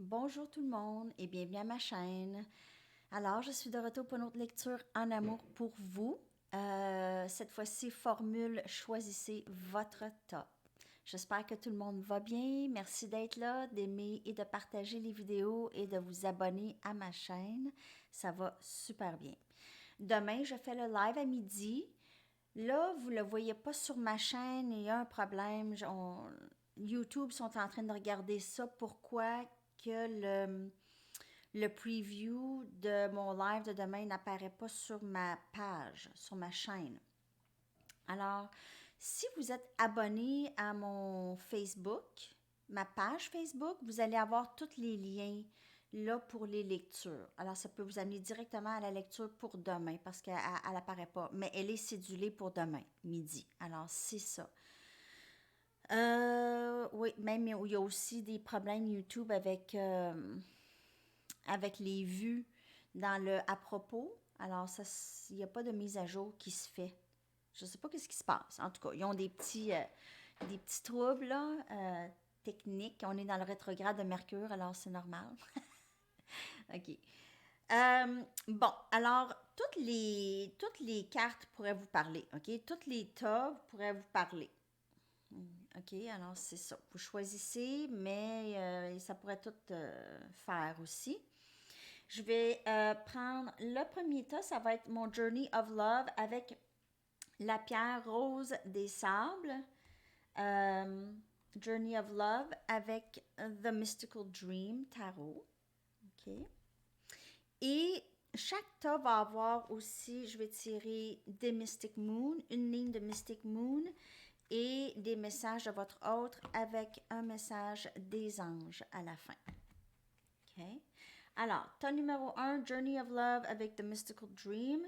Bonjour tout le monde et bienvenue à ma chaîne. Alors, je suis de retour pour une autre lecture en amour pour vous. Cette fois-ci, formule choisissez votre top. J'espère que tout le monde va bien. Merci d'être là, d'aimer et de partager les vidéos et de vous abonner à ma chaîne. Ça va super bien. Demain, je fais le live à midi. Là, vous ne le voyez pas sur ma chaîne, il y a un problème. YouTube sont en train de regarder ça. Pourquoi que le preview de mon live de demain n'apparaît pas sur ma page, sur ma chaîne? Alors, si vous êtes abonné à mon Facebook, ma page Facebook, vous allez avoir tous les liens là pour les lectures. Alors, ça peut vous amener directement à la lecture pour demain parce qu'elle n'apparaît pas, mais elle est cédulée pour demain, midi. Alors, c'est ça. Oui, même il y a aussi des problèmes YouTube avec les vues dans le à propos. Alors, ça, il n'y a pas de mise à jour qui se fait. Je ne sais pas ce qui se passe. En tout cas, ils ont des petits troubles là, techniques. On est dans le rétrograde de Mercure, alors c'est normal. OK. Bon, alors, toutes les cartes pourraient vous parler, OK? Toutes les tas pourraient vous parler. OK, alors c'est ça. Vous choisissez, mais ça pourrait tout faire aussi. Je vais prendre le premier tas, ça va être mon Journey of Love avec la pierre rose des sables. Euh, Journey of Love avec The Mystical Dream Tarot. OK. Et chaque tas va avoir aussi, je vais tirer des Mystic Moon, une ligne de Mystic Moon et des messages de votre autre avec un message des anges à la fin. OK? Alors, tas numéro 1, Journey of Love avec The Mystical Dream.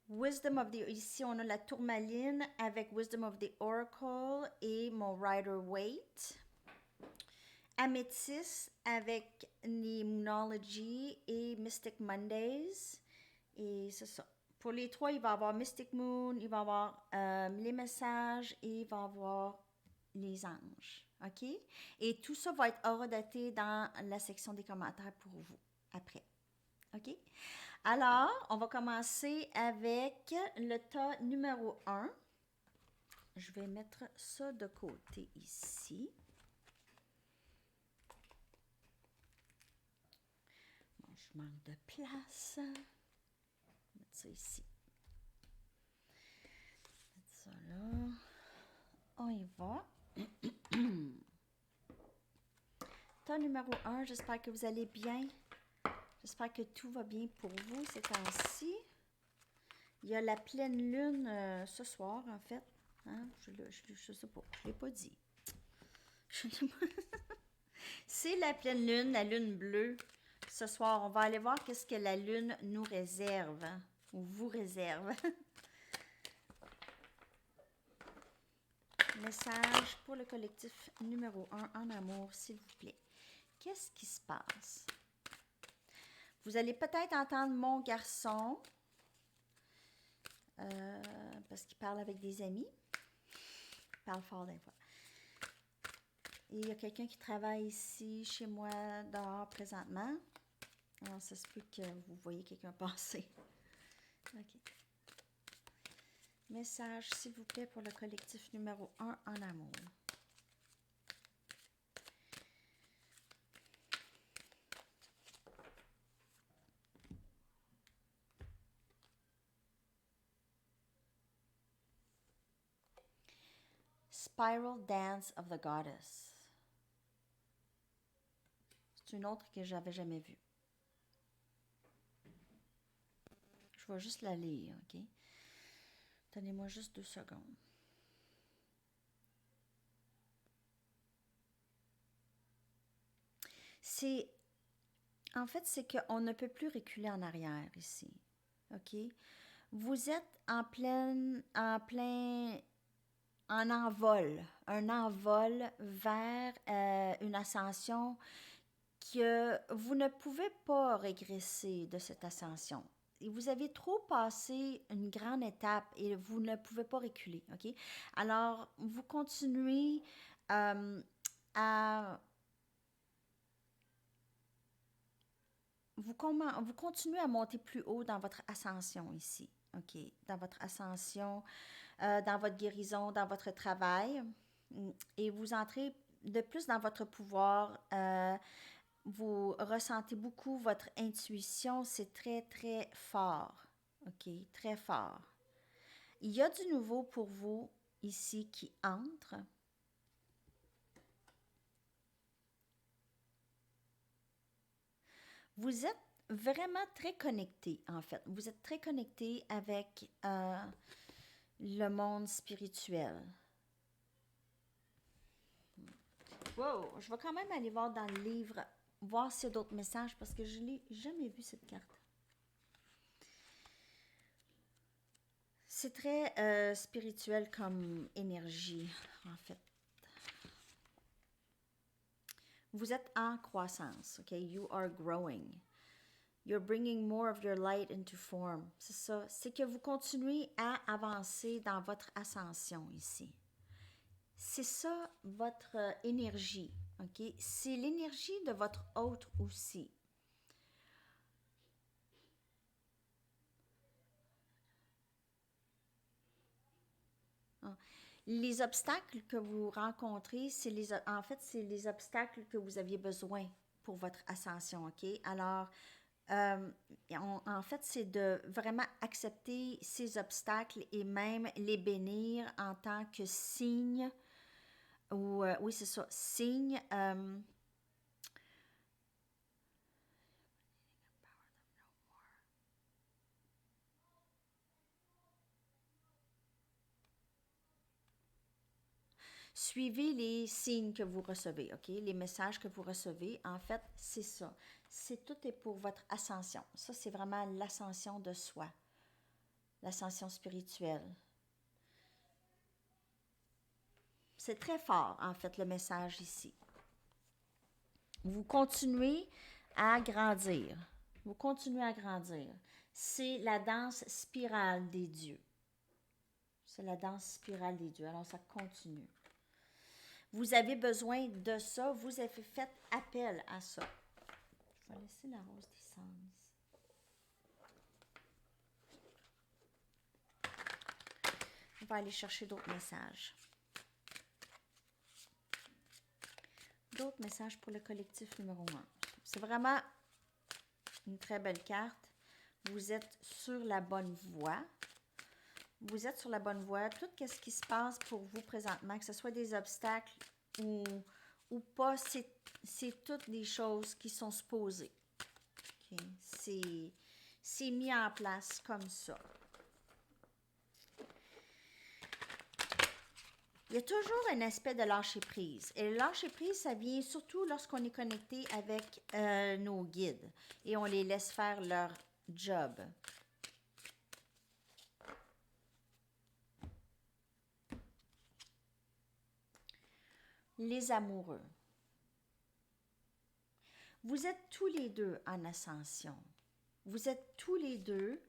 Wisdom of the... Ici, on a la tourmaline avec Wisdom of the Oracle et mon Rider-Waite. Améthyste avec les Moonology et Mystic Mondays. Et c'est ça. Pour les trois, il va y avoir Mystic Moon, il va y avoir les messages et il va y avoir les anges. OK? Et tout ça va être horodaté dans la section des commentaires pour vous après. OK? Alors, on va commencer avec le tas numéro 1. Je vais mettre ça de côté ici. Bon, je manque de place. Je vais mettre ça ici. Mettre ça là. On y va. Tas numéro 1, j'espère que vous allez bien. J'espère que tout va bien pour vous ces temps-ci. Il y a la pleine lune ce soir, en fait. Hein? Je sais pas, je ne l'ai pas dit. C'est la pleine lune, la lune bleue. Ce soir, on va aller voir qu'est-ce que la lune nous réserve, hein, ou vous réserve. Message pour le collectif numéro 1 en amour, s'il vous plaît. Qu'est-ce qui se passe? Vous allez peut-être entendre mon garçon, parce qu'il parle avec des amis. Il parle fort des fois. Et il y a quelqu'un qui travaille ici, chez moi, dehors, présentement. Alors, ça se peut que vous voyez quelqu'un passer. OK. Message, s'il vous plaît, pour le collectif numéro 1 en amour. Spiral Dance of the Goddess. C'est une autre que j'avais jamais vue. Je vais juste la lire, OK? Donnez-moi juste 2 secondes. En fait, c'est qu'on ne peut plus reculer en arrière ici, OK? Vous êtes en plein, en envol, un envol vers une ascension que vous ne pouvez pas régresser de cette ascension. Vous avez trop passé une grande étape et vous ne pouvez pas reculer, OK? Alors, vous continuez à vous continuez à monter plus haut dans votre ascension ici. OK? Dans votre ascension, dans votre guérison, dans votre travail. Et vous entrez de plus dans votre pouvoir. Vous ressentez beaucoup votre intuition. C'est très, très fort. OK? Très fort. Il y a du nouveau pour vous ici qui entre. Vous êtes vraiment très connecté, en fait. Vous êtes très connecté avec le monde spirituel. Wow! Je vais quand même aller voir dans le livre, voir s'il y a d'autres messages, parce que je ne l'ai jamais vu, cette carte. C'est très spirituel comme énergie, en fait. Vous êtes en croissance, OK? You are growing. You're bringing more of your light into form. C'est ça. C'est que vous continuez à avancer dans votre ascension ici. C'est ça votre énergie, OK? C'est l'énergie de votre autre aussi. Hein. Les obstacles que vous rencontrez, en fait, c'est les obstacles que vous aviez besoin pour votre ascension, OK? Alors, euh, en fait, c'est de vraiment accepter ces obstacles et même les bénir en tant que signe, ou oui, c'est ça, signe. Suivez les signes que vous recevez, OK? Les messages que vous recevez, en fait, c'est ça. C'est tout est pour votre ascension. Ça, c'est vraiment l'ascension de soi, l'ascension spirituelle. C'est très fort, en fait, le message ici. Vous continuez à grandir. Vous continuez à grandir. C'est la danse spirale des dieux. C'est la danse spirale des dieux. Alors, ça continue. Vous avez besoin de ça. Vous avez fait appel à ça. Je vais laisser la rose des sens. On va aller chercher d'autres messages. D'autres messages pour le collectif numéro 1. C'est vraiment une très belle carte. Vous êtes sur la bonne voie. Vous êtes sur la bonne voie. Tout ce qui se passe pour vous présentement, que ce soit des obstacles ou pas, c'est toutes des choses qui sont supposées. Okay? C'est mis en place comme ça. Il y a toujours un aspect de lâcher prise. Et le lâcher prise, ça vient surtout lorsqu'on est connecté avec nos guides et on les laisse faire leur job. Les amoureux. Vous êtes tous les deux en ascension. Vous êtes tous les deux.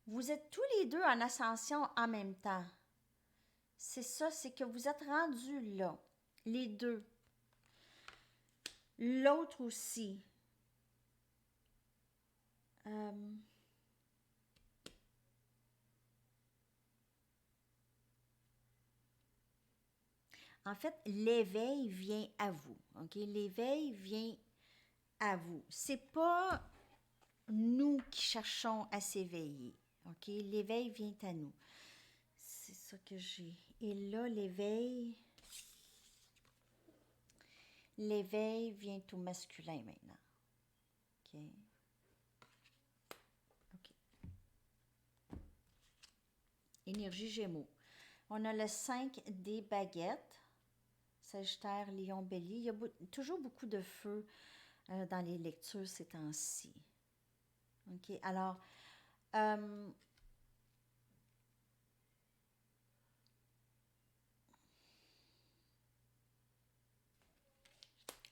Vous êtes tous les deux en ascension en même temps. C'est ça, c'est que vous êtes rendus là. Les deux. L'autre aussi. En fait, l'éveil vient à vous. OK? L'éveil vient à vous. C'est pas nous qui cherchons à s'éveiller. OK? L'éveil vient à nous. C'est ça que j'ai. Et là, l'éveil vient au masculin maintenant. OK? OK. Énergie Gémeaux. On a le 5 des baguettes. Sagittaire, Lion, Bélier. Il y a toujours beaucoup de feu dans les lectures ces temps-ci. OK? Alors,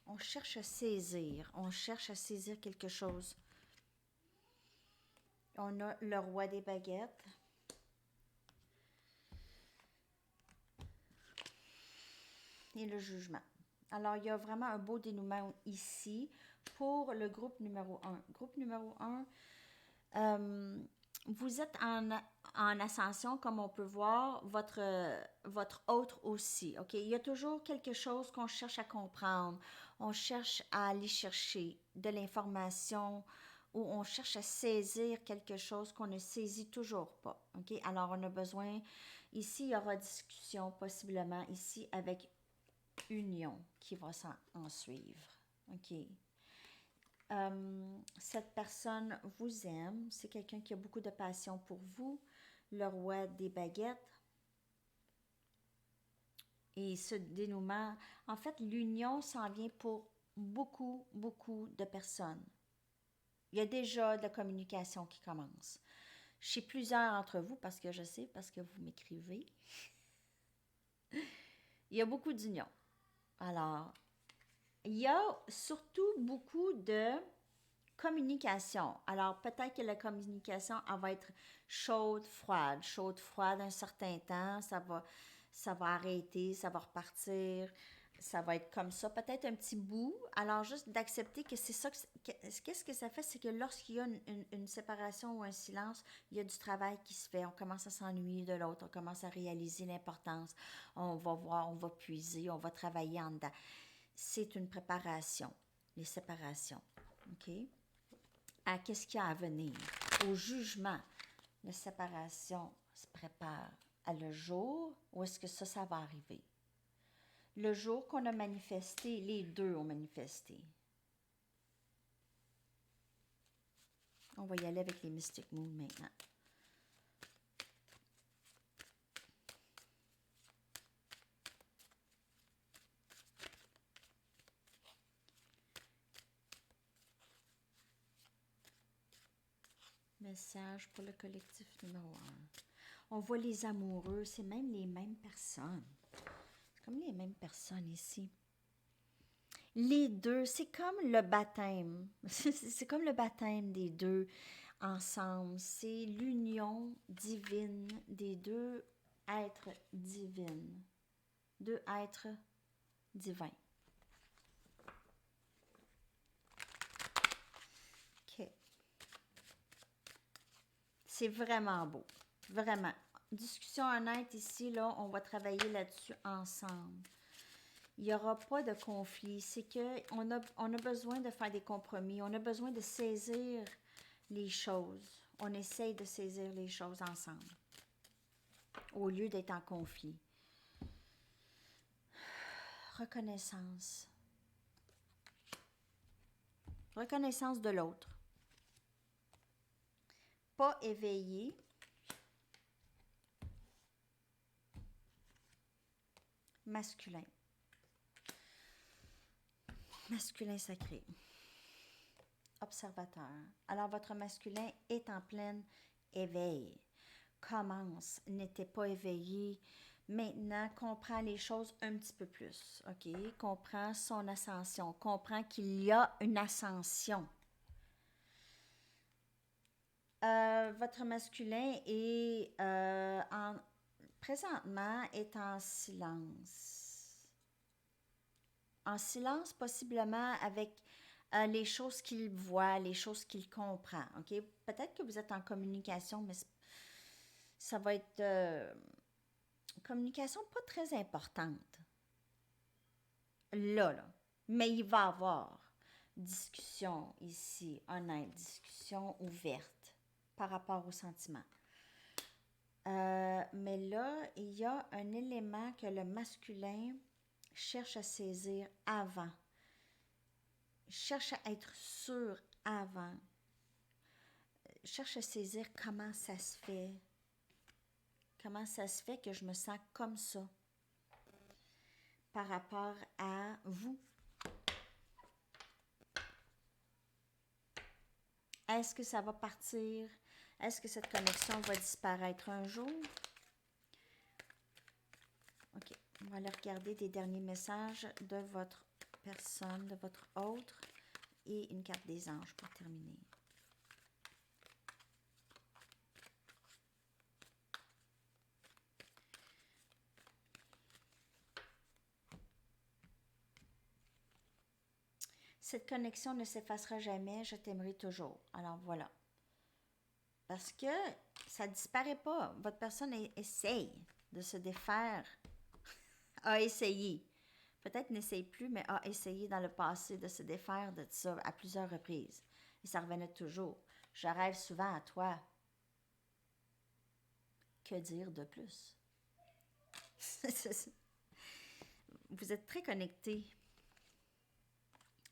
on cherche à saisir. On cherche à saisir quelque chose. On a le roi des baguettes. Et le jugement. Alors, il y a vraiment un beau dénouement ici. pour le groupe numéro un. Groupe numéro un, vous êtes en ascension, comme on peut voir, votre autre aussi. OK? Il y a toujours quelque chose qu'on cherche à comprendre. On cherche à aller chercher de l'information ou on cherche à saisir quelque chose qu'on ne saisit toujours pas. OK? Alors, on a besoin, ici, il y aura discussion possiblement ici avec union qui va en suivre. OK? Cette personne vous aime, c'est quelqu'un qui a beaucoup de passion pour vous, le roi des baguettes. Et ce dénouement, en fait, l'union s'en vient pour beaucoup, beaucoup de personnes. Il y a déjà de la communication qui commence. Chez plusieurs d'entre vous, parce que je sais, parce que vous m'écrivez, il y a beaucoup d'union. Alors, il y a surtout beaucoup de communication. Alors, peut-être que la communication, elle va être chaude, froide un certain temps. Ça va arrêter, ça va repartir. Ça va être comme ça, peut-être un petit bout. Alors, juste d'accepter que c'est ça. Qu'est-ce que ça fait? C'est que lorsqu'il y a une séparation ou un silence, il y a du travail qui se fait. On commence à s'ennuyer de l'autre, on commence à réaliser l'importance. On va voir, on va puiser, on va travailler en dedans. C'est une préparation, les séparations. OK? À qu'est-ce qu'il y a à venir, au jugement. La séparation se prépare à le jour où est-ce que ça va arriver. Le jour qu'on a manifesté, les deux ont manifesté. On va y aller avec les Mystic Moon maintenant. Message pour le collectif numéro 1. On voit les amoureux, c'est même les mêmes personnes. C'est comme les mêmes personnes ici. Les deux, c'est comme le baptême. C'est comme le baptême des deux ensemble. C'est l'union divine des deux êtres divines. Deux êtres divins. OK. C'est vraiment beau. Vraiment. Discussion honnête ici, là, on va travailler là-dessus ensemble. Il n'y aura pas de conflit. C'est qu'on a besoin de faire des compromis. On a besoin de saisir les choses. On essaye de saisir les choses ensemble au lieu d'être en conflit. Reconnaissance. Reconnaissance de l'autre. Pas éveillé. Masculin. Masculin sacré. Observateur. Alors, votre masculin est en plein éveil. Commence, n'était pas éveillé. Maintenant, comprend les choses un petit peu plus. OK? Comprend son ascension. Comprend qu'il y a une ascension. Votre masculin est présentement est en silence. En silence, possiblement avec les choses qu'il voit, les choses qu'il comprend. OK? Peut-être que vous êtes en communication, mais ça va être communication pas très importante. Là. Mais il va y avoir discussion ici, honnête, discussion ouverte par rapport aux sentiments. Mais là, il y a un élément que le masculin cherche à saisir avant. Cherche à être sûr avant. Cherche à saisir comment ça se fait. Comment ça se fait que je me sens comme ça par rapport à vous. Est-ce que ça va partir? Est-ce que cette connexion va disparaître un jour? OK. On va aller regarder des derniers messages de votre personne, de votre autre et une carte des anges pour terminer. Cette connexion ne s'effacera jamais, je t'aimerai toujours. Alors voilà. Parce que ça ne disparaît pas. Votre personne essaye de se défaire, a essayé. Peut-être n'essaye plus, mais a essayé dans le passé de se défaire de ça à plusieurs reprises. Et ça revenait toujours. Je rêve souvent à toi. Que dire de plus? Vous êtes très connectés.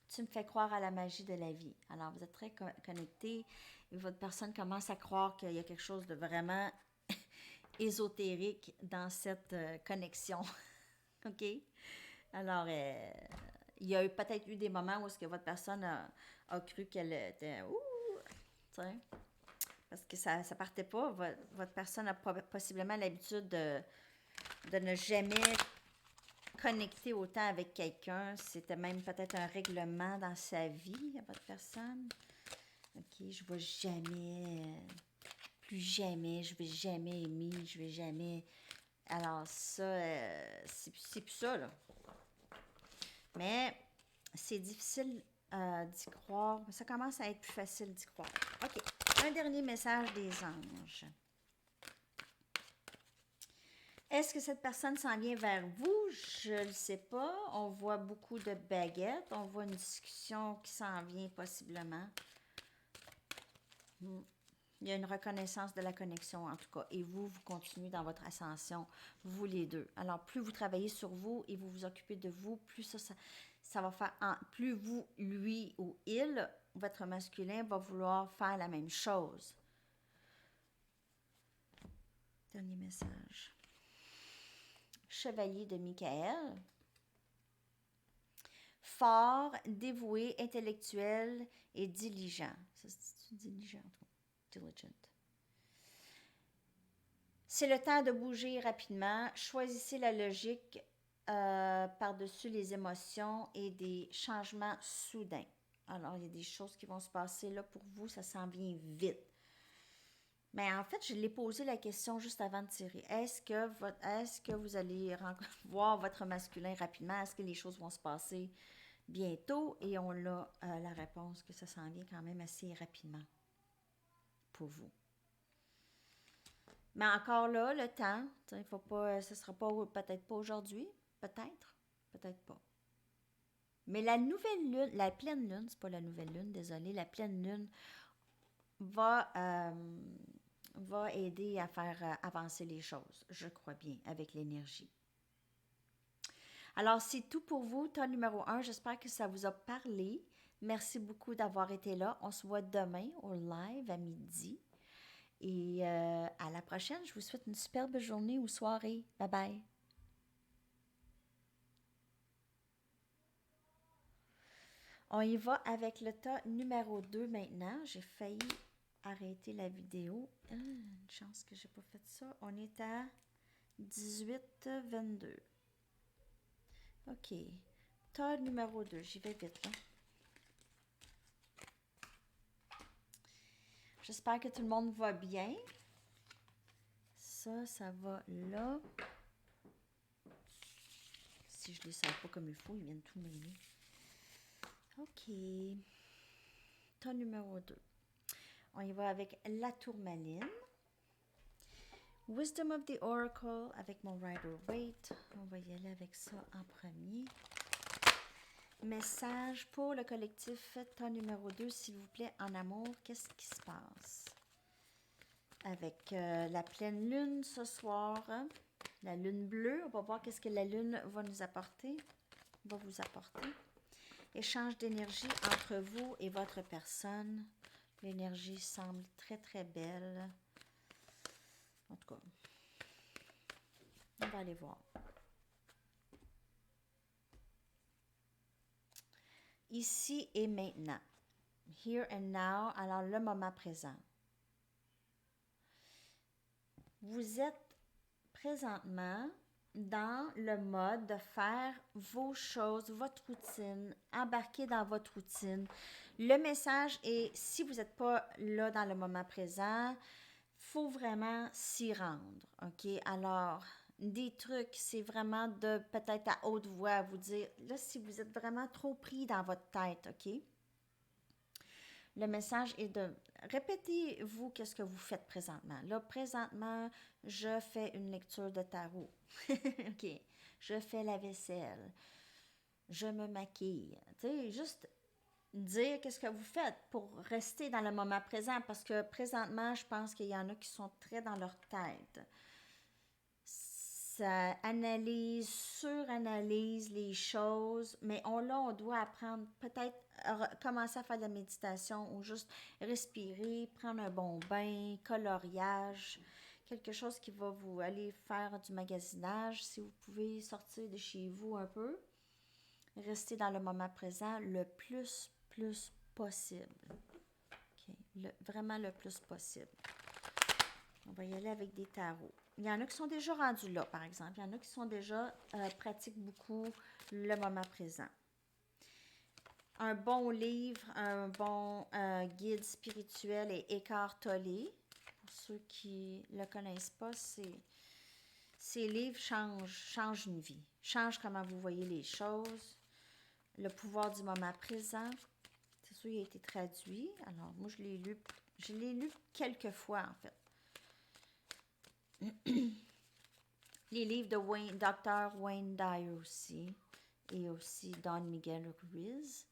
Tu me fais croire à la magie de la vie. Alors, vous êtes très connectés et votre personne commence à croire qu'il y a quelque chose de vraiment ésotérique dans cette connexion. OK? Alors, il y a peut-être eu des moments où est-ce que votre personne a cru qu'elle était... Ouh! T'sais, parce que ça ne partait pas. Votre personne a possiblement l'habitude de ne jamais connecter autant avec quelqu'un. C'était même peut-être un règlement dans sa vie, à votre personne. OK, je ne vais jamais, plus jamais, je ne vais jamais aimer, je ne vais jamais... Alors ça, c'est plus ça, là. Mais c'est difficile d'y croire. Ça commence à être plus facile d'y croire. OK, un dernier message des anges. Est-ce que cette personne s'en vient vers vous? Je ne le sais pas. On voit beaucoup de baguettes. On voit une discussion qui s'en vient possiblement. Il y a une reconnaissance de la connexion, en tout cas. Et vous continuez dans votre ascension, vous les deux. Alors, plus vous travaillez sur vous et vous vous occupez de vous, plus ça va faire... plus vous, lui ou il, votre masculin, va vouloir faire la même chose. Dernier message. Chevalier de Michael. Fort, dévoué, intellectuel et diligent. Ça, c'est diligent, diligent. C'est le temps de bouger rapidement. Choisissez la logique par-dessus les émotions et des changements soudains. Alors, il y a des choses qui vont se passer là pour vous, ça s'en vient vite. Mais en fait, je l'ai posé la question juste avant de tirer. Est-ce que vous allez voir votre masculin rapidement? Est-ce que les choses vont se passer bientôt? Et on a la réponse que ça s'en vient quand même assez rapidement pour vous. Mais encore là, le temps, il faut pas, ce ne sera pas peut-être pas aujourd'hui, peut-être pas. Mais la nouvelle lune, la pleine lune, c'est pas la nouvelle lune, désolée, la pleine lune va aider à faire avancer les choses, je crois bien, avec l'énergie. Alors, c'est tout pour vous, tas numéro 1. J'espère que ça vous a parlé. Merci beaucoup d'avoir été là. On se voit demain au live à midi. Et à la prochaine. Je vous souhaite une superbe journée ou soirée. Bye bye. On y va avec le tas numéro 2 maintenant. J'ai failli arrêter la vidéo. Une chance que j'ai pas fait ça. On est à 18-22. OK. Tas numéro 2. J'y vais vite, là. J'espère que tout le monde va bien. Ça va là. Si je ne les sers pas comme il faut, ils viennent tout mêler. OK. Tas numéro 2. On y va avec la tourmaline. Wisdom of the Oracle avec mon Rider-Waite. On va y aller avec ça en premier. Message pour le collectif, tas numéro 2, s'il vous plaît, en amour, qu'est-ce qui se passe? Avec la pleine lune ce soir, la lune bleue, on va voir qu'est-ce que la lune va nous apporter, va vous apporter. Échange d'énergie entre vous et votre personne. L'énergie semble très, très belle. En tout cas, on va aller voir. Ici et maintenant. Here and now, alors le moment présent. Vous êtes présentement dans le mode de faire vos choses, votre routine, embarquer dans votre routine. Le message est, si vous n'êtes pas là dans le moment présent, il faut vraiment s'y rendre, OK? Alors, des trucs, c'est vraiment de peut-être à haute voix vous dire, là, si vous êtes vraiment trop pris dans votre tête, OK? Le message est de répétez-vous qu'est-ce que vous faites présentement. Là, présentement, je fais une lecture de tarot. OK. Je fais la vaisselle. Je me maquille. Tu sais, juste dire qu'est-ce que vous faites pour rester dans le moment présent parce que présentement, je pense qu'il y en a qui sont très dans leur tête. Ça analyse, suranalyse les choses, mais on doit apprendre peut-être commencer à faire de la méditation ou juste respirer, prendre un bon bain, coloriage, quelque chose qui va vous aller faire du magasinage. Si vous pouvez sortir de chez vous un peu, rester dans le moment présent le plus possible. Okay. Vraiment le plus possible. On va y aller avec des tarots. Il y en a qui sont déjà rendus là, par exemple. Il y en a qui sont déjà pratiquent beaucoup le moment présent. Un bon livre, un bon guide spirituel est Eckhart Tolle. Pour ceux qui ne le connaissent pas, ces livres changent une vie. Changent comment vous voyez les choses. Le pouvoir du moment présent. C'est sûr, il a été traduit. Alors, moi, je l'ai lu quelques fois, en fait. Les livres de Dr. Wayne Dyer aussi, et aussi Don Miguel Ruiz.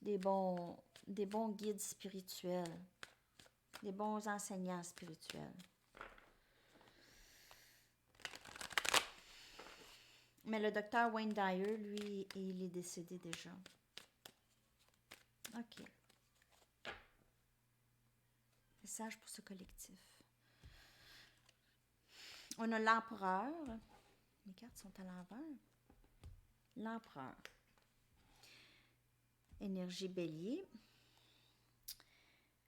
Des bons guides spirituels, des bons enseignants spirituels. Mais le docteur Wayne Dyer, lui, il est décédé déjà. OK. Message pour ce collectif. On a l'empereur. Mes cartes sont à l'envers. L'empereur. Énergie bélier.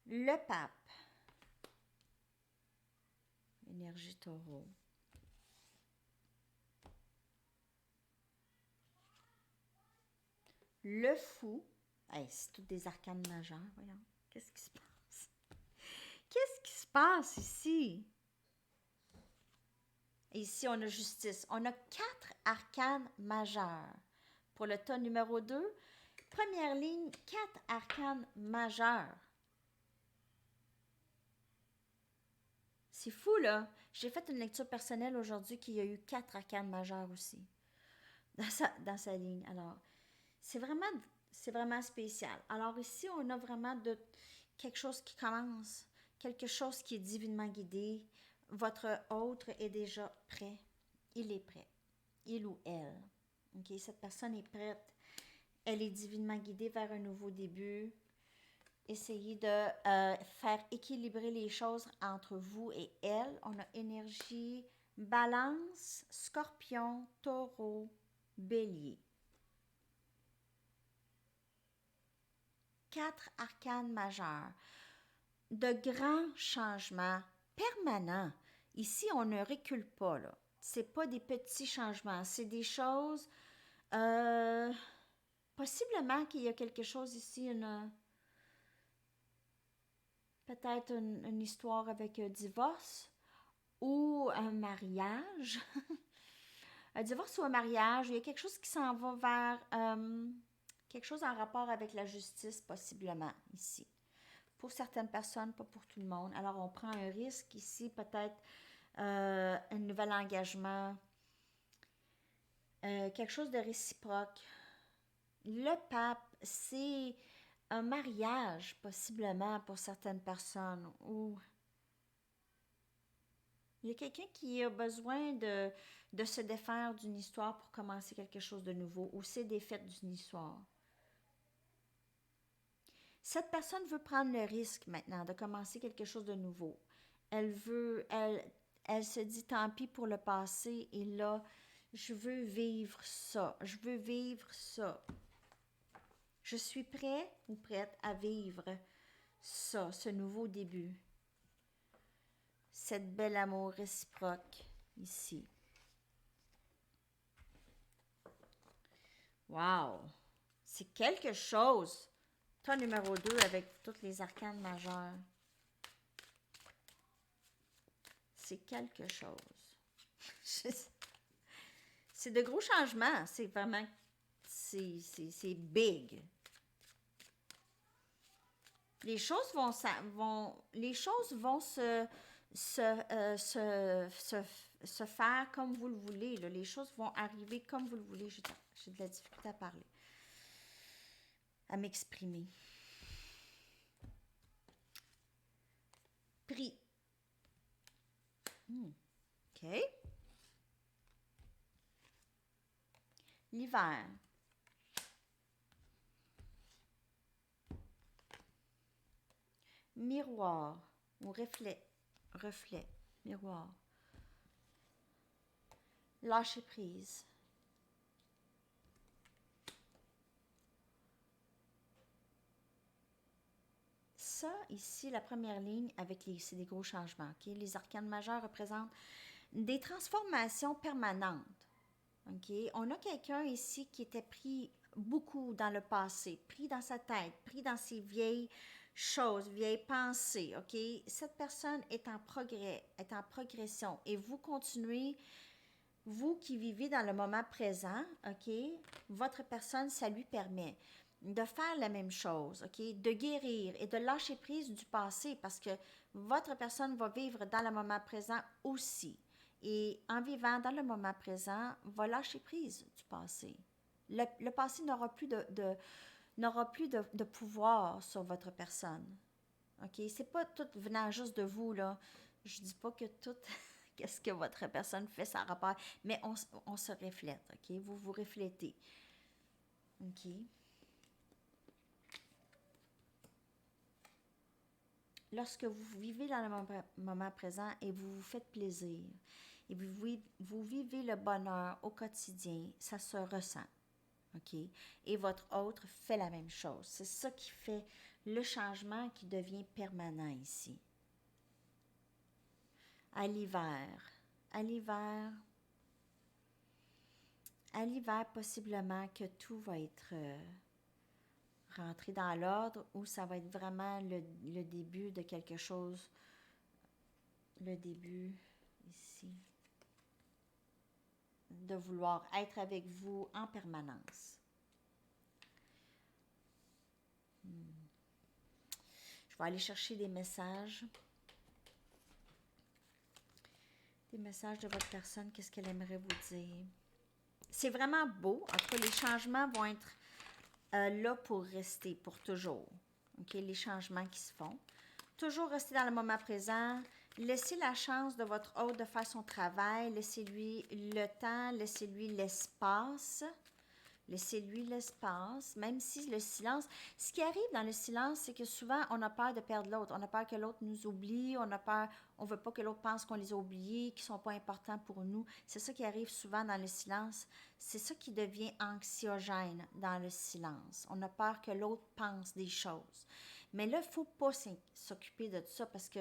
Le pape. Énergie taureau. Le fou. Hey, c'est toutes des arcanes majeures, voyons. Qu'est-ce qui se passe? Qu'est-ce qui se passe ici? Et ici, on a justice. On a 4 arcanes majeures. Pour le tas numéro 2, première ligne, 4 arcanes majeures. C'est fou, là. J'ai fait une lecture personnelle aujourd'hui qui a eu 4 arcanes majeures aussi dans sa ligne. Alors, c'est vraiment spécial. Alors ici, on a vraiment quelque chose qui commence, quelque chose qui est divinement guidé. Votre autre est déjà prêt. Il est prêt. Il ou elle. Okay? Cette personne est prête. Elle est divinement guidée vers un nouveau début. Essayez de faire équilibrer les choses entre vous et elle. On a énergie, balance, scorpion, taureau, bélier. 4 arcanes majeures. De grands changements permanents. Ici, on ne recule pas, là. C'est pas des petits changements, c'est des choses... possiblement qu'il y a quelque chose ici, peut-être une histoire avec un divorce ou un mariage. Un divorce ou un mariage, il y a quelque chose qui s'en va vers quelque chose en rapport avec la justice, possiblement, ici. Pour certaines personnes, pas pour tout le monde. Alors, on prend un risque ici, peut-être un nouvel engagement, quelque chose de réciproque. Le pape, c'est un mariage, possiblement, pour certaines personnes, ou il y a quelqu'un qui a besoin de se défaire d'une histoire pour commencer quelque chose de nouveau, ou s'est défaite d'une histoire. Cette personne veut prendre le risque maintenant de commencer quelque chose de nouveau. Elle se dit tant pis pour le passé et là, je veux vivre ça. Je veux vivre ça. Je suis prêt ou prête à vivre ça, ce nouveau début. Cette belle amour réciproque ici. Wow! C'est quelque chose. Tas numéro 2 avec toutes les arcanes majeures. C'est quelque chose. C'est de gros changements. C'est vraiment... C'est big. Les choses les choses vont se faire comme vous le voulez, là. Les choses vont arriver comme vous le voulez. J'ai de la difficulté à parler, à m'exprimer. Prix. OK. L'hiver. Miroir ou reflet. Reflet. Miroir. Lâcher prise. Ça, ici, la première ligne, c'est des gros changements. Okay? Les arcanes majeures représentent des transformations permanentes. Okay? On a quelqu'un ici qui était pris beaucoup dans le passé, pris dans sa tête, pris dans ses vieilles choses, vieilles pensées. Okay? Cette personne est en progrès, est en progression. Et vous continuez, vous qui vivez dans le moment présent, OK? Votre personne, ça lui permet de faire la même chose, OK? De guérir et de lâcher prise du passé parce que votre personne va vivre dans le moment présent aussi. Et en vivant dans le moment présent, va lâcher prise du passé. Le passé n'aura plus de pouvoir sur votre personne. OK? C'est pas tout venant juste de vous, là. Je dis pas que tout qu'est-ce que votre personne fait, ça rapport, mais on se reflète, OK? Vous vous reflétez. OK? Lorsque vous vivez dans le moment présent et vous vous faites plaisir, et vous vivez le bonheur au quotidien, ça se ressent. OK? Et votre autre fait la même chose. C'est ça qui fait le changement qui devient permanent ici. À l'hiver. À l'hiver, possiblement que tout va être rentré dans l'ordre ou ça va être vraiment le début de quelque chose. Le début ici. De vouloir être avec vous en permanence. Je vais aller chercher des messages. Des messages de votre personne, qu'est-ce qu'elle aimerait vous dire. C'est vraiment beau. En tout cas, les changements vont être là pour rester, pour toujours. OK, les changements qui se font. Toujours rester dans le moment présent. Laissez la chance de votre hôte de faire son travail. Laissez-lui le temps, laissez-lui l'espace. Laissez-lui l'espace, même si le silence... Ce qui arrive dans le silence, c'est que souvent, on a peur de perdre l'autre. On a peur que l'autre nous oublie. On a peur... On veut pas que l'autre pense qu'on les a oubliés, qu'ils sont pas importants pour nous. C'est ça qui arrive souvent dans le silence. C'est ça qui devient anxiogène dans le silence. On a peur que l'autre pense des choses. Mais là, il ne faut pas s'occuper de ça parce que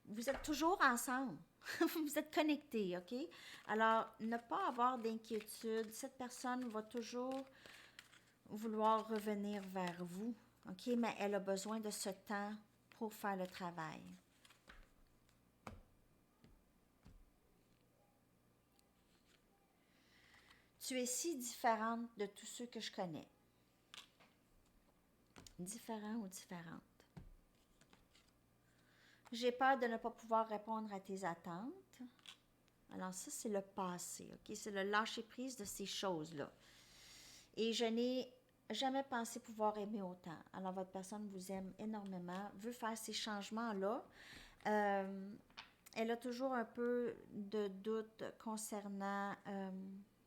vous êtes toujours ensemble. Vous êtes connectés, OK? Alors, ne pas avoir d'inquiétude. Cette personne va toujours vouloir revenir vers vous, OK? Mais elle a besoin de ce temps pour faire le travail. Tu es si différente de tous ceux que je connais. Différent ou différente. J'ai peur de ne pas pouvoir répondre à tes attentes. Alors ça, c'est le passé, OK? C'est le lâcher-prise de ces choses-là. Et je n'ai jamais pensé pouvoir aimer autant. Alors votre personne vous aime énormément, veut faire ces changements-là. Elle a toujours un peu de doute concernant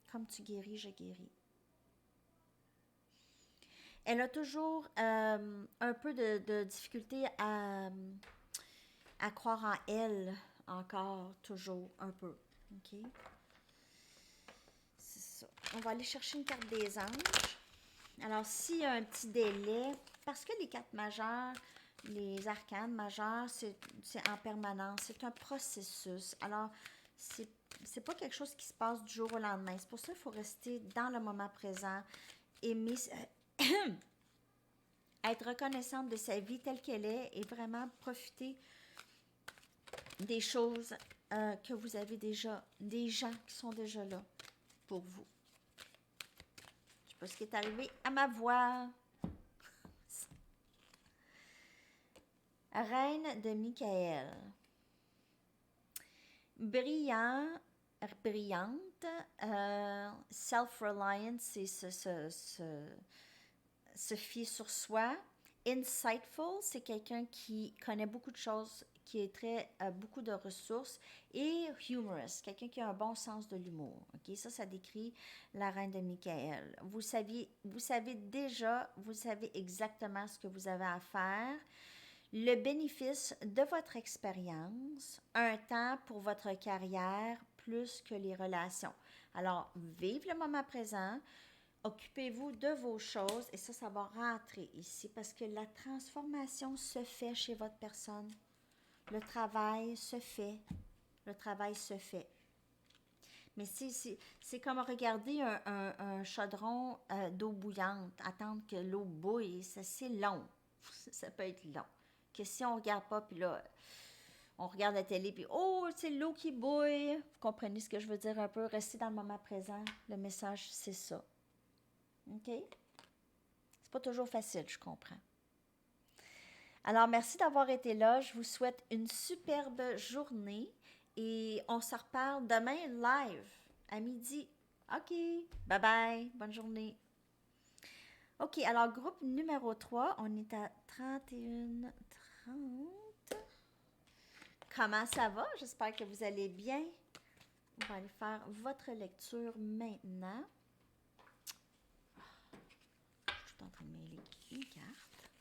comme tu guéris, je guéris. Elle a toujours un peu de difficulté à croire en elle encore, toujours un peu. OK? C'est ça. On va aller chercher une carte des anges. Alors, s'il y a un petit délai, parce que les cartes majeures, les arcanes majeures, c'est en permanence, c'est un processus. Alors, c'est pas quelque chose qui se passe du jour au lendemain. C'est pour ça qu'il faut rester dans le moment présent, aimer, être reconnaissante de sa vie telle qu'elle est et vraiment profiter des choses que vous avez déjà des gens qui sont déjà là pour vous. Je sais pas ce qui est arrivé à ma voix. Reine de Michael. Brillant, brillante, self-reliant, c'est se fier sur soi. Insightful, c'est quelqu'un qui connaît beaucoup de choses, qui est beaucoup de ressources. Et humorous, quelqu'un qui a un bon sens de l'humour. Ok, ça décrit la reine de Michael. Vous savez déjà, vous savez exactement ce que vous avez à faire. Le bénéfice de votre expérience, un temps pour votre carrière plus que les relations. Alors, vive le moment présent, occupez-vous de vos choses et ça va rentrer ici parce que la transformation se fait chez votre personne. Le travail se fait. Le travail se fait. Mais c'est comme regarder un chaudron d'eau bouillante, attendre que l'eau bouille, c'est long. Ça peut être long. Que si on regarde pas, puis là, on regarde la télé, puis oh, c'est l'eau qui bouille. Vous comprenez ce que je veux dire un peu? Restez dans le moment présent. Le message, c'est ça. OK? C'est pas toujours facile, je comprends. Alors, merci d'avoir été là. Je vous souhaite une superbe journée et on se reparle demain live à midi. OK. Bye bye. Bonne journée. OK, alors groupe numéro 3, on est à 31h30. Comment ça va? J'espère que vous allez bien. On va aller faire votre lecture maintenant. Je suis en train de mêler une carte.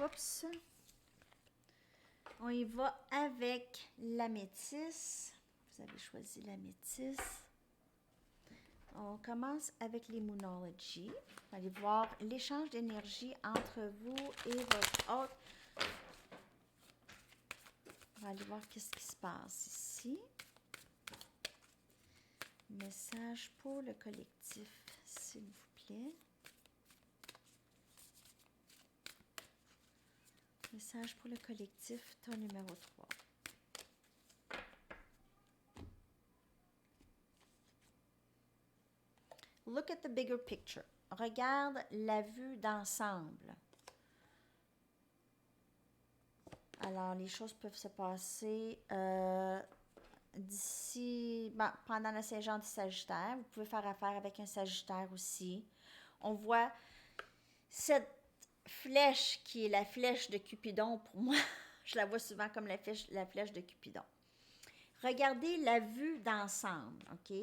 Oups. On y va avec la métisse. Vous avez choisi la métisse. On commence avec les Moonology. Vous allez voir l'échange d'énergie entre vous et votre hôte. On va aller voir qu'est-ce qui se passe ici. Message pour le collectif, s'il vous plaît. Message pour le collectif, ton numéro 3. Look at the bigger picture. Regarde la vue d'ensemble. Alors, les choses peuvent se passer d'ici, pendant la saison du Sagittaire. Vous pouvez faire affaire avec un Sagittaire aussi. On voit cette flèche qui est la flèche de Cupidon pour moi. Je la vois souvent comme la flèche de Cupidon. Regardez la vue d'ensemble, OK?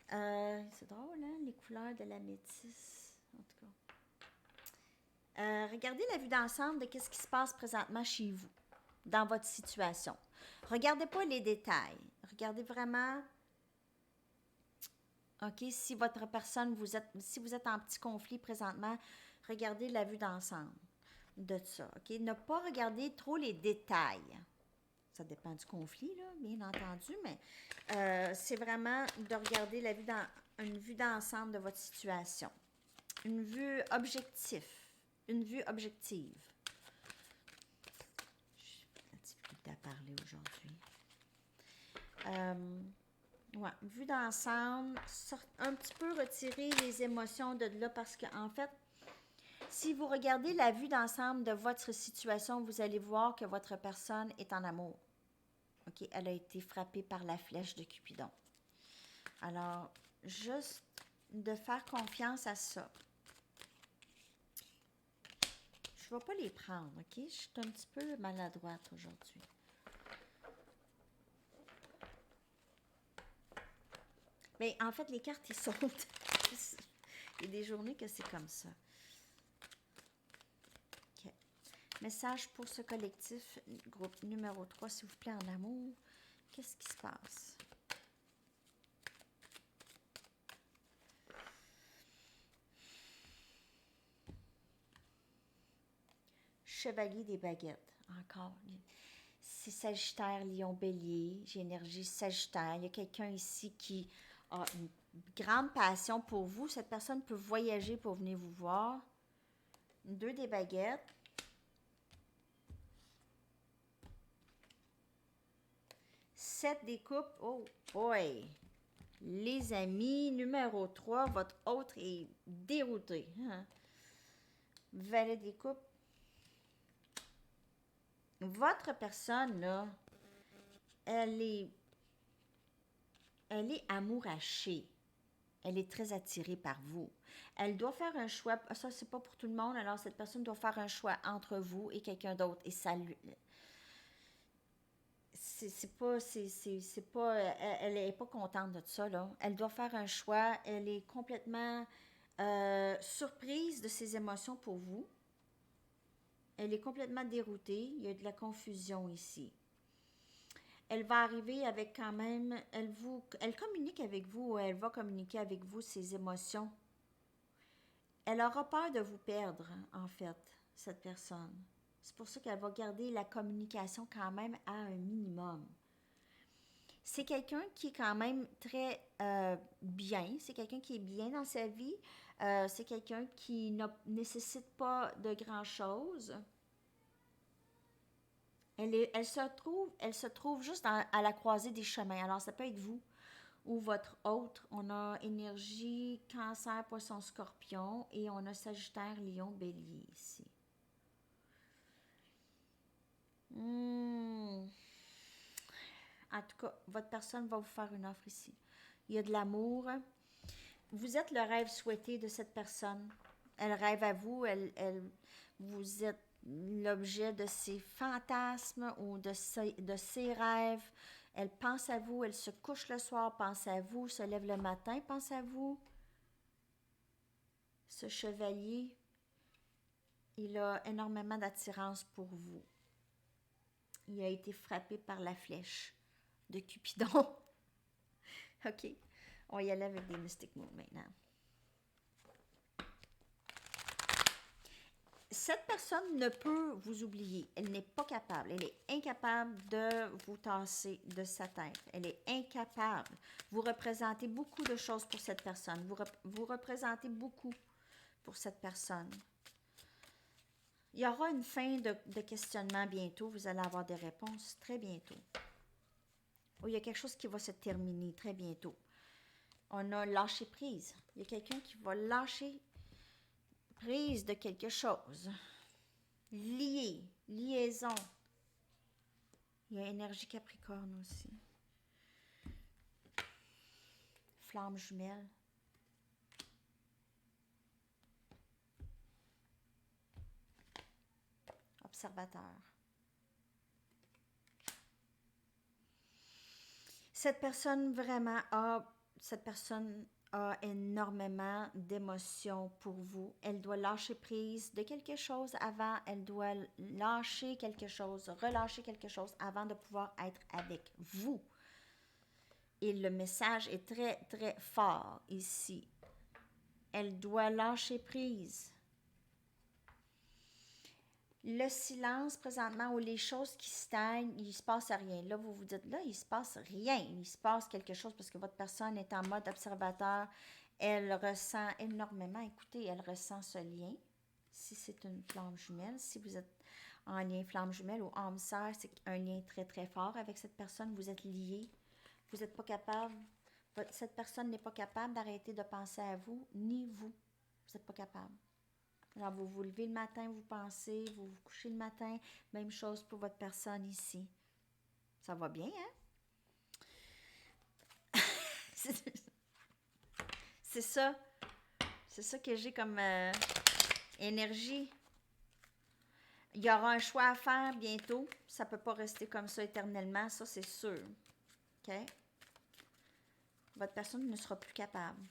C'est drôle, hein? Les couleurs de la métisse, en tout cas. Regardez la vue d'ensemble de ce qui se passe présentement chez vous, dans votre situation. Regardez pas les détails. Regardez vraiment, OK, si votre personne, si vous êtes en petit conflit présentement, regardez la vue d'ensemble de ça, OK? Ne pas regarder trop les détails. Ça dépend du conflit, là, bien entendu, mais c'est vraiment de regarder une vue d'ensemble de votre situation. Une vue objective. Une vue objective. J'ai la difficulté à parler aujourd'hui. Ouais, vue d'ensemble, un petit peu retirer les émotions de là parce qu'en fait, si vous regardez la vue d'ensemble de votre situation, vous allez voir que votre personne est en amour. OK, elle a été frappée par la flèche de Cupidon. Alors, juste de faire confiance à ça. Je ne vais pas les prendre, OK? Je suis un petit peu maladroite aujourd'hui. Mais en fait, les cartes, ils sautent. Il y a des journées que c'est comme ça. OK. Message pour ce collectif, groupe numéro 3, s'il vous plaît, en amour. Qu'est-ce qui se passe? Chevalier des baguettes. Encore. C'est Sagittaire, Lion, Bélier. J'ai énergie Sagittaire. Il y a quelqu'un ici qui a une grande passion pour vous. Cette personne peut voyager pour venir vous voir. 2 des baguettes. 7 des coupes. Oh boy! Les amis, numéro 3, votre autre est dérouté. Hein? Valet des coupes. Votre personne, là, elle est amourachée. Elle est très attirée par vous. Elle doit faire un choix. Ça, c'est pas pour tout le monde. Alors, cette personne doit faire un choix entre vous et quelqu'un d'autre. Et ça lui. C'est pas. Elle est pas contente de ça, là. Elle doit faire un choix. Elle est complètement surprise de ses émotions pour vous. Elle est complètement déroutée. Il y a de la confusion ici. Elle va arriver avec quand même, elle communique avec vous, elle va communiquer avec vous ses émotions. Elle aura peur de vous perdre, en fait, cette personne. C'est pour ça qu'elle va garder la communication quand même à un minimum. C'est quelqu'un qui est quand même très bien, c'est quelqu'un qui est bien dans sa vie, c'est quelqu'un qui ne nécessite pas de grand-chose. Elle se trouve juste à la croisée des chemins. Alors, ça peut être vous ou votre autre. On a énergie, cancer, poisson, scorpion et on a sagittaire, lion, bélier ici. En tout cas, votre personne va vous faire une offre ici. Il y a de l'amour. Vous êtes le rêve souhaité de cette personne. Elle rêve à vous, vous êtes l'objet de ses fantasmes ou de ses rêves. Elle pense à vous, elle se couche le soir, pense à vous, se lève le matin, pense à vous. Ce chevalier, il a énormément d'attirance pour vous. Il a été frappé par la flèche de Cupidon. OK, on va y aller avec des Mystic Moon maintenant. Cette personne ne peut vous oublier. Elle n'est pas capable. Elle est incapable de vous tasser de sa tête. Elle est incapable. Vous représentez beaucoup de choses pour cette personne. Vous représentez beaucoup pour cette personne. Il y aura une fin de questionnement bientôt. Vous allez avoir des réponses très bientôt. Oh, il y a quelque chose qui va se terminer très bientôt. On a lâché prise. Il y a quelqu'un qui va lâcher prise de quelque chose. Liaison. Il y a énergie capricorne aussi. Flamme jumelle. Observateur. Cette personne a énormément d'émotions pour vous. Elle doit lâcher prise de quelque chose avant, elle doit lâcher quelque chose, relâcher quelque chose avant de pouvoir être avec vous. Et le message est très, très fort ici. Elle doit lâcher prise. Le silence présentement ou les choses qui stagnent, il ne se passe rien. Là, vous vous dites, là, il ne se passe rien. Il se passe quelque chose parce que votre personne est en mode observateur. Elle ressent énormément, écoutez, elle ressent ce lien. Si c'est une flamme jumelle, si vous êtes en lien flamme jumelle ou âme sœur, c'est un lien très, très fort avec cette personne. Vous êtes liés. Vous n'êtes pas capable, cette personne n'est pas capable d'arrêter de penser à vous, ni vous. Vous n'êtes pas capable. Alors, vous vous levez le matin, vous pensez, vous vous couchez le matin. Même chose pour votre personne ici. Ça va bien, hein? C'est ça. C'est ça que j'ai comme énergie. Il y aura un choix à faire bientôt. Ça ne peut pas rester comme ça éternellement, ça c'est sûr. OK? Votre personne ne sera plus capable.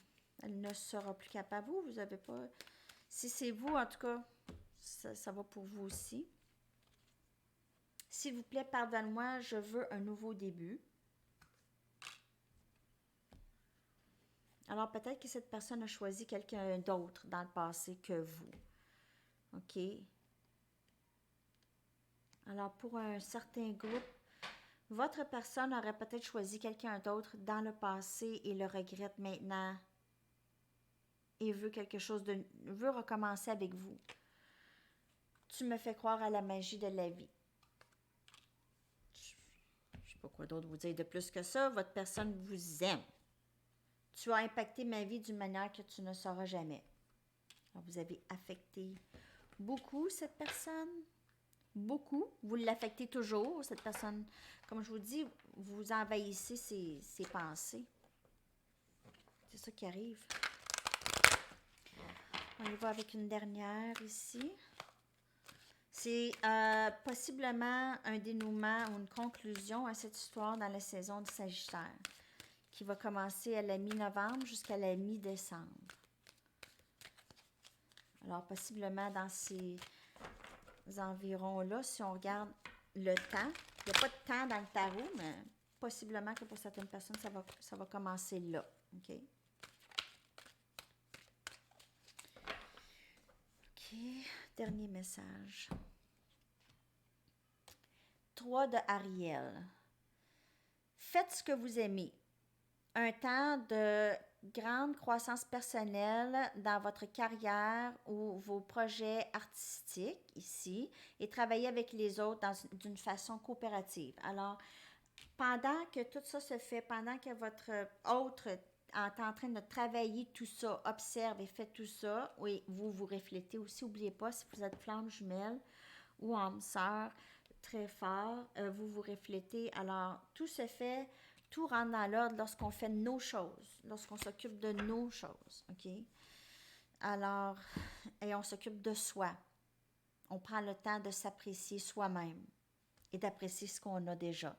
Elle ne sera plus capable. Vous n'avez pas... Si c'est vous, en tout cas, ça va pour vous aussi. S'il vous plaît, pardonne-moi, je veux un nouveau début. Alors, peut-être que cette personne a choisi quelqu'un d'autre dans le passé que vous. OK? Alors, pour un certain groupe, votre personne aurait peut-être choisi quelqu'un d'autre dans le passé et le regrette maintenant et veut quelque chose veut recommencer avec vous. Tu me fais croire à la magie de la vie. Je ne sais pas quoi d'autre vous dire de plus que ça. Votre personne vous aime. Tu as impacté ma vie d'une manière que tu ne sauras jamais. Alors, vous avez affecté beaucoup cette personne. Beaucoup. Vous l'affectez toujours, cette personne. Comme je vous dis, vous envahissez ses pensées. C'est ça qui arrive. On y va avec une dernière ici. C'est possiblement un dénouement ou une conclusion à cette histoire dans la saison du Sagittaire, qui va commencer à la mi-novembre jusqu'à la mi-décembre. Alors, possiblement dans ces environs-là, si on regarde le temps, il n'y a pas de temps dans le tarot, mais possiblement que pour certaines personnes, ça va commencer là. OK? OK. Dernier message. 3 de Ariel. Faites ce que vous aimez. Un temps de grande croissance personnelle dans votre carrière ou vos projets artistiques ici et travailler avec les autres d'une façon coopérative. Alors, pendant que tout ça se fait, pendant que votre autre est en train de travailler tout ça, observe et fait tout ça, oui, vous vous reflétez aussi. N'oubliez pas, si vous êtes flamme jumelle ou âme sœur très fort, vous vous reflétez. Alors, tout se fait, tout rentre dans l'ordre lorsqu'on fait nos choses, lorsqu'on s'occupe de nos choses, OK? Alors, et on s'occupe de soi. On prend le temps de s'apprécier soi-même et d'apprécier ce qu'on a déjà.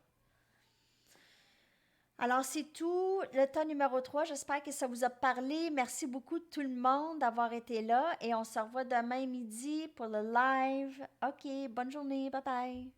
Alors, c'est tout. Le temps numéro 3. J'espère que ça vous a parlé. Merci beaucoup tout le monde d'avoir été là. Et on se revoit demain midi pour le live. OK, bonne journée. Bye bye.